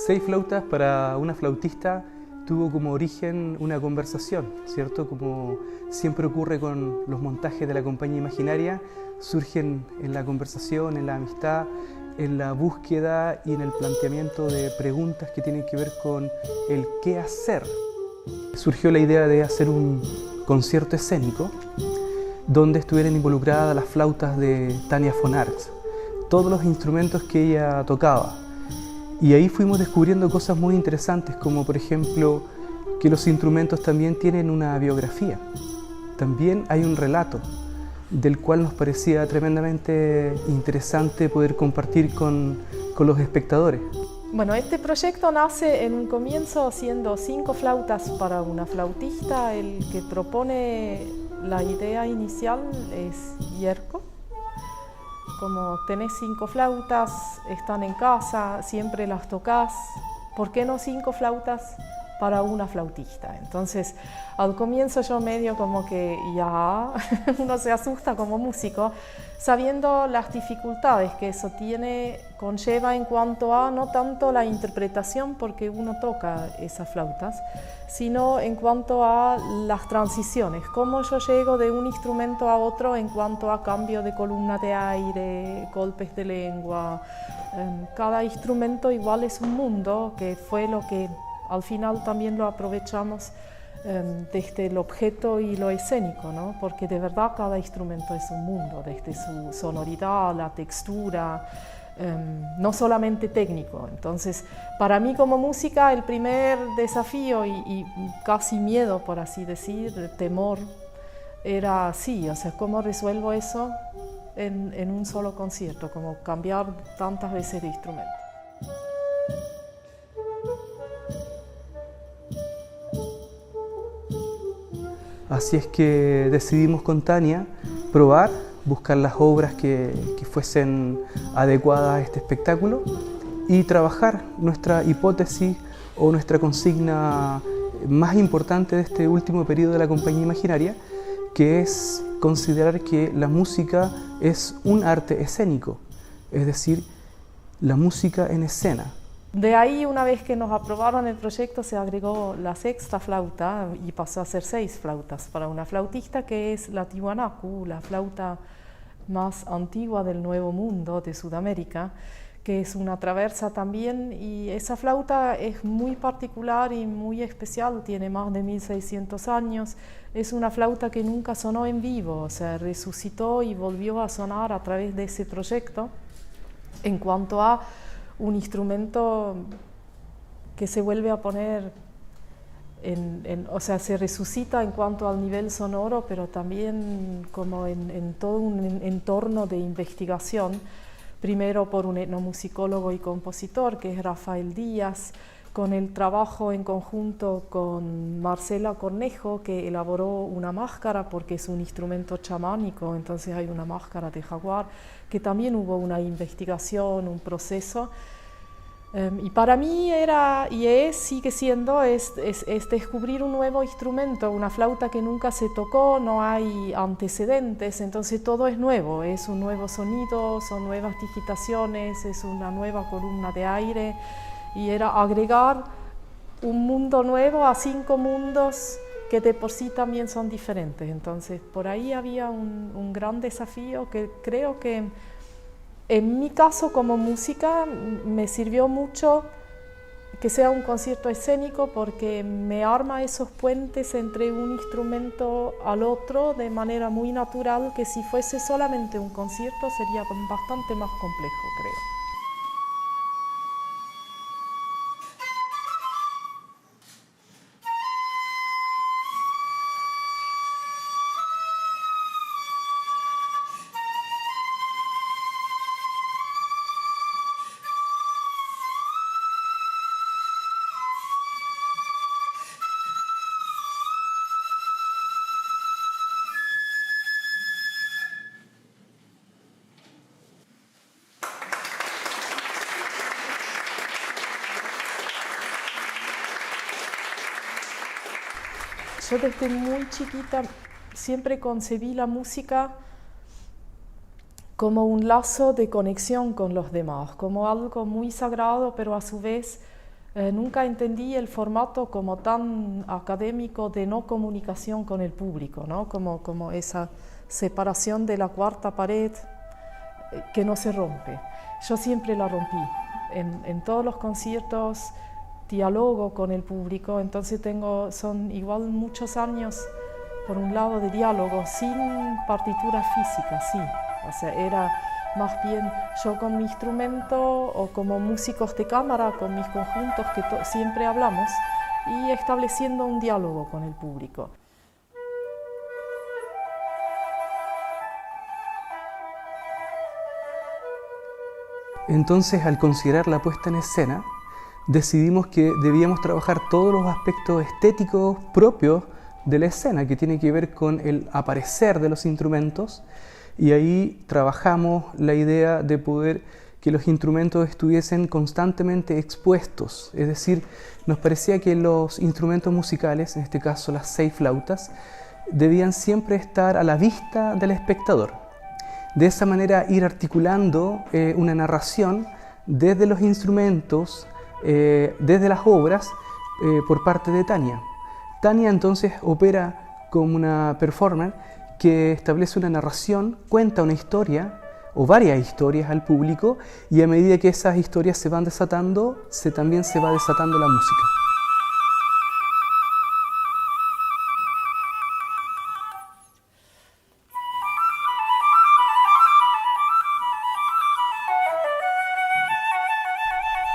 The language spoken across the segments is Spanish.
Seis flautas para una flautista tuvo como origen una conversación, ¿cierto? Como siempre ocurre con los montajes de la compañía imaginaria, surgen en la conversación, en la amistad, en la búsqueda y en el planteamiento de preguntas que tienen que ver con el qué hacer. Surgió la idea de hacer un concierto escénico donde estuvieran involucradas las flautas de Tania von Arx, todos los instrumentos que ella tocaba. Y ahí fuimos descubriendo cosas muy interesantes, como por ejemplo que los instrumentos también tienen una biografía. También hay un relato del cual nos parecía tremendamente interesante poder compartir con los espectadores. Bueno, este proyecto nace en un comienzo siendo 5 flautas para una flautista. El que propone la idea inicial es Jerko. Como tenés 5 flautas, están en casa, siempre las tocas, ¿por qué no 5 flautas para una flautista? Entonces, al comienzo yo medio como que ya uno se asusta como músico, sabiendo las dificultades que eso conlleva en cuanto a no tanto la interpretación, porque uno toca esas flautas, sino en cuanto a las transiciones, cómo yo llego de un instrumento a otro en cuanto a cambio de columna de aire, golpes de lengua. Cada instrumento igual es un mundo, que fue lo que al final también lo aprovechamos desde el objeto y lo escénico, ¿no? Porque de verdad cada instrumento es un mundo, desde su sonoridad, la textura, no solamente técnico. Entonces, para mí como música, el primer desafío y casi miedo, por así decir, temor, era así, o sea, ¿cómo resuelvo eso en un solo concierto? Como cambiar tantas veces de instrumento. Así es que decidimos con Tania probar, buscar las obras que fuesen adecuadas a este espectáculo y trabajar nuestra hipótesis o nuestra consigna más importante de este último periodo de la compañía imaginaria, que es considerar que la música es un arte escénico, es decir, la música en escena. De ahí, una vez que nos aprobaron el proyecto, se agregó la 6ª flauta y pasó a ser 6 flautas para una flautista, que es la tiwanaku, la flauta más antigua del Nuevo Mundo de Sudamérica, que es una traversa también, y esa flauta es muy particular y muy especial, tiene más de 1600 años, es una flauta que nunca sonó en vivo, o sea, resucitó y volvió a sonar a través de ese proyecto. En cuanto a un instrumento que se vuelve a poner, o sea, se resucita en cuanto al nivel sonoro, pero también como en todo un entorno de investigación, primero por un etnomusicólogo y compositor, que es Rafael Díaz, con el trabajo en conjunto con Marcela Cornejo, que elaboró una máscara, porque es un instrumento chamánico, entonces hay una máscara de jaguar, que también hubo una investigación, un proceso. Y para mí era, sigue siendo, es descubrir un nuevo instrumento, una flauta que nunca se tocó, no hay antecedentes, entonces todo es nuevo, es un nuevo sonido, son nuevas digitaciones, es una nueva columna de aire, y era agregar un mundo nuevo a 5 mundos que de por sí también son diferentes. Entonces por ahí había un gran desafío que creo que en mi caso como música me sirvió mucho que sea un concierto escénico, porque me arma esos puentes entre un instrumento al otro de manera muy natural, que si fuese solamente un concierto sería bastante más complejo, creo. Yo desde muy chiquita siempre concebí la música como un lazo de conexión con los demás, como algo muy sagrado, pero a su vez Nunca entendí el formato como tan académico de no comunicación con el público, ¿no? Como esa separación de la cuarta pared que no se rompe. Yo siempre la rompí. En todos los conciertos dialogo con el público, entonces son igual muchos años, por un lado, de diálogo, sin partitura física, sí. O sea, era más bien yo con mi instrumento o como músicos de cámara, con mis conjuntos que siempre hablamos, y estableciendo un diálogo con el público. Entonces, al considerar la puesta en escena, decidimos que debíamos trabajar todos los aspectos estéticos propios de la escena, que tiene que ver con el aparecer de los instrumentos, y ahí trabajamos la idea de poder que los instrumentos estuviesen constantemente expuestos, es decir, nos parecía que los instrumentos musicales, en este caso las 6 flautas, debían siempre estar a la vista del espectador. De esa manera ir articulando una narración desde los instrumentos, desde las obras, por parte de Tania. Tania entonces opera como una performer que establece una narración, cuenta una historia o varias historias al público, y a medida que esas historias se van desatando, también se va desatando la música.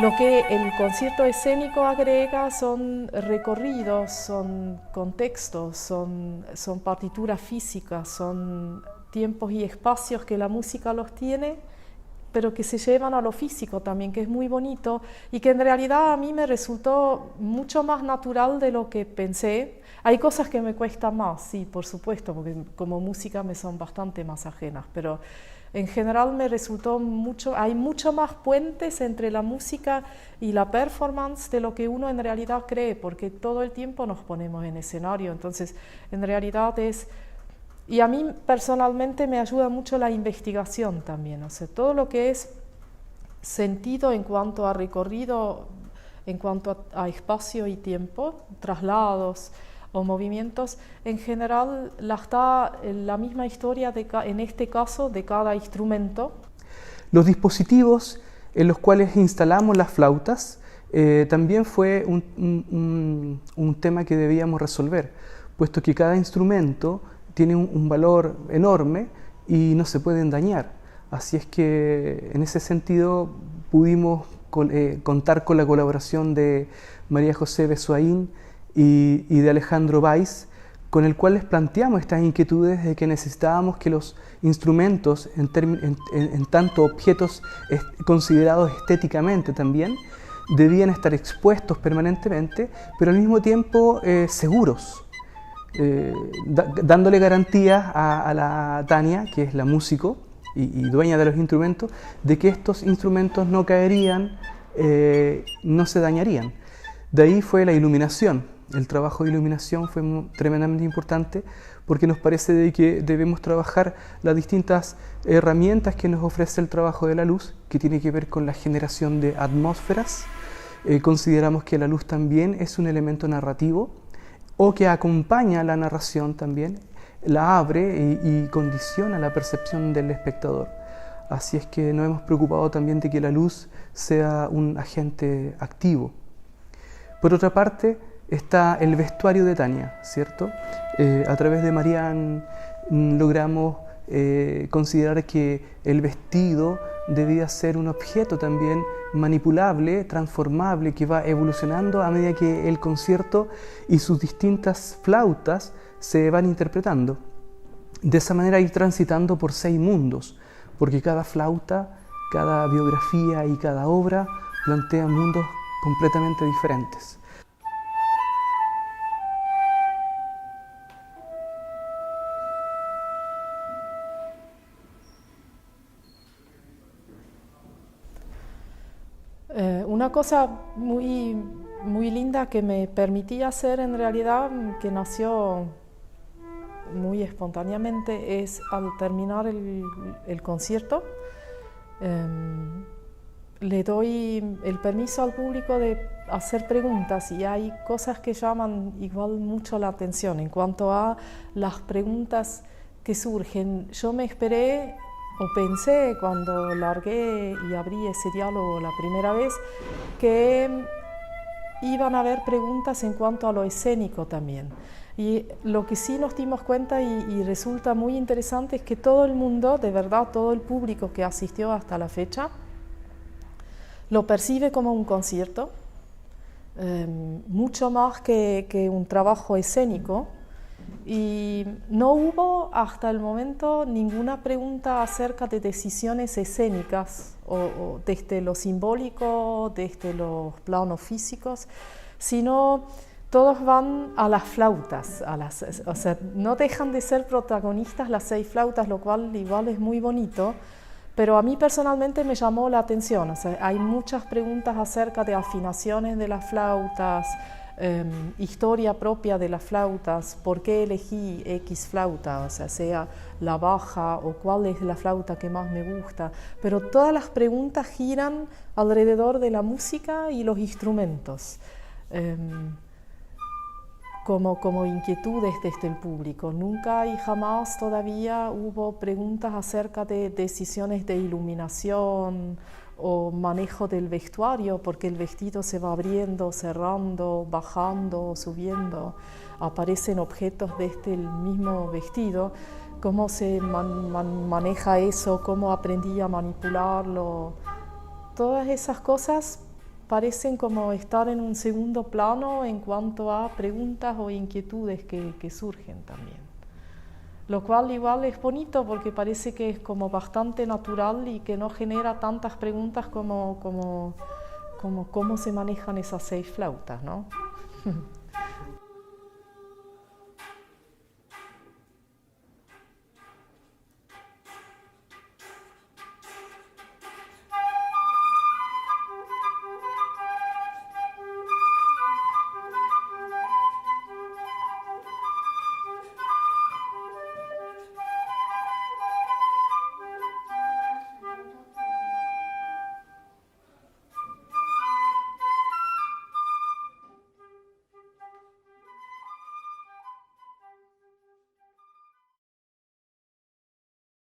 Lo que el concierto escénico agrega son recorridos, son contextos, son partituras físicas, son tiempos y espacios que la música los tiene, pero que se llevan a lo físico también, que es muy bonito y que en realidad a mí me resultó mucho más natural de lo que pensé. Hay cosas que me cuestan más, sí, por supuesto, porque como música me son bastante más ajenas, pero en general me resultó hay mucho más puentes entre la música y la performance de lo que uno en realidad cree, porque todo el tiempo nos ponemos en escenario, entonces en realidad y a mí personalmente me ayuda mucho la investigación también, o sea, todo lo que es sentido en cuanto a recorrido, en cuanto a espacio y tiempo, traslados o movimientos, en general está la misma historia en este caso de cada instrumento. Los dispositivos en los cuales instalamos las flautas también fue un tema que debíamos resolver, puesto que cada instrumento tiene un valor enorme y no se pueden dañar. Así es que en ese sentido pudimos contar con la colaboración de María José Besoaín y de Alejandro Valls, con el cual les planteamos estas inquietudes de que necesitábamos que los instrumentos, en tanto objetos considerados estéticamente también, debían estar expuestos permanentemente, pero al mismo tiempo seguros, dándole garantías a la Tania, que es la músico y dueña de los instrumentos, de que estos instrumentos no caerían, no se dañarían. De ahí fue la iluminación. El trabajo de iluminación fue tremendamente importante porque nos parece de que debemos trabajar las distintas herramientas que nos ofrece el trabajo de la luz, que tiene que ver con la generación de atmósferas. Consideramos que la luz también es un elemento narrativo o que acompaña la narración también, la abre y condiciona la percepción del espectador. Así es que nos hemos preocupado también de que la luz sea un agente activo. Por otra parte, está el vestuario de Tania, ¿cierto? A través de Marianne logramos considerar que el vestido debía ser un objeto también manipulable, transformable, que va evolucionando a medida que el concierto y sus distintas flautas se van interpretando. De esa manera ir transitando por 6 mundos, porque cada flauta, cada biografía y cada obra plantea mundos completamente diferentes. Una cosa muy, muy linda que me permitía hacer en realidad, que nació muy espontáneamente, es al terminar el concierto, le doy el permiso al público de hacer preguntas y hay cosas que llaman igual mucho la atención. En cuanto a las preguntas que surgen, yo me esperé o pensé cuando largué y abrí ese diálogo la primera vez que iban a haber preguntas en cuanto a lo escénico también. Y lo que sí nos dimos cuenta y resulta muy interesante es que todo el mundo, de verdad todo el público que asistió hasta la fecha, lo percibe como un concierto, mucho más que un trabajo escénico. Y no hubo hasta el momento ninguna pregunta acerca de decisiones escénicas o desde lo simbólico, desde los planos físicos, sino todos van a las flautas, o sea, no dejan de ser protagonistas las 6 flautas, lo cual igual es muy bonito, pero a mí personalmente me llamó la atención. O sea, hay muchas preguntas acerca de afinaciones de las flautas, historia propia de las flautas, por qué elegí X flauta, o sea la baja o cuál es la flauta que más me gusta, pero todas las preguntas giran alrededor de la música y los instrumentos, como inquietudes desde el público. Nunca y jamás todavía hubo preguntas acerca de decisiones de iluminación o manejo del vestuario, porque el vestido se va abriendo, cerrando, bajando, subiendo, aparecen objetos desde el mismo vestido, cómo se maneja eso, cómo aprendí a manipularlo. Todas esas cosas parecen como estar en un segundo plano en cuanto a preguntas o inquietudes que surgen también. Lo cual igual es bonito porque parece que es como bastante natural y que no genera tantas preguntas como cómo se manejan esas 6 flautas, ¿no?